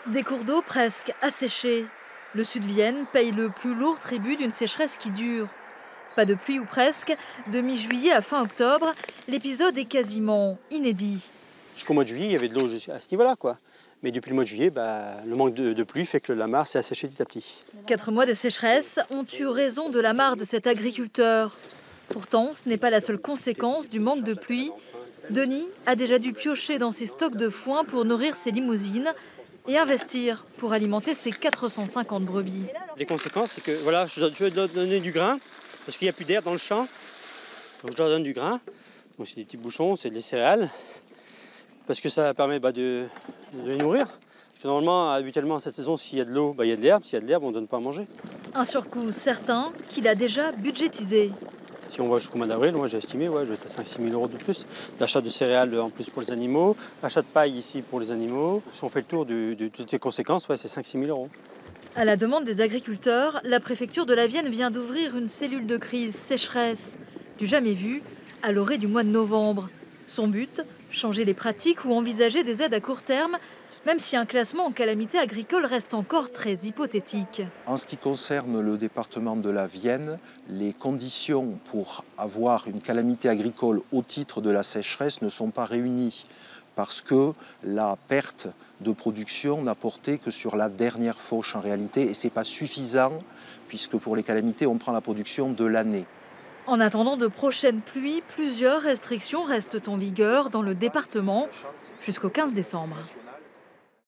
Des cours d'eau presque asséchés. Le sud Vienne paye le plus lourd tribut d'une sécheresse qui dure. Pas de pluie ou presque, de mi-juillet à fin octobre, l'épisode est quasiment inédit. Jusqu'au mois de juillet, il y avait de l'eau à ce niveau-là, quoi. Mais depuis le mois de juillet, le manque de pluie fait que la mare s'est asséchée petit à petit. 4 mois de sécheresse ont eu raison de la mare de cet agriculteur. Pourtant, ce n'est pas la seule conséquence du manque de pluie. Denis a déjà dû piocher dans ses stocks de foin pour nourrir ses limousines et investir pour alimenter ses 450 brebis. Les conséquences, c'est que voilà, je vais leur donner du grain, parce qu'il n'y a plus d'air dans le champ. Donc je leur donne du grain. Donc c'est des petits bouchons, c'est des céréales. Parce que ça permet de les nourrir. Parce que normalement, habituellement, cette saison, s'il y a de l'eau, il y a de l'herbe. S'il y a de l'herbe, on ne donne pas à manger. Un surcoût certain qu'il a déjà budgétisé. Si on va jusqu'au mois d'avril, moi j'ai estimé, je vais être à 5 000 € de plus. D'achat de céréales en plus pour les animaux, achat de paille ici pour les animaux. Si on fait le tour de toutes les conséquences, c'est 5 000 à 6 000 €. À la demande des agriculteurs, la préfecture de la Vienne vient d'ouvrir une cellule de crise sécheresse, du jamais vu, à l'orée du mois de novembre. Son but, changer les pratiques ou envisager des aides à court terme, même si un classement en calamité agricole reste encore très hypothétique. En ce qui concerne le département de la Vienne, les conditions pour avoir une calamité agricole au titre de la sécheresse ne sont pas réunies parce que la perte de production n'a porté que sur la dernière fauche en réalité et ce n'est pas suffisant puisque pour les calamités on prend la production de l'année. En attendant de prochaines pluies, plusieurs restrictions restent en vigueur dans le département jusqu'au 15 décembre.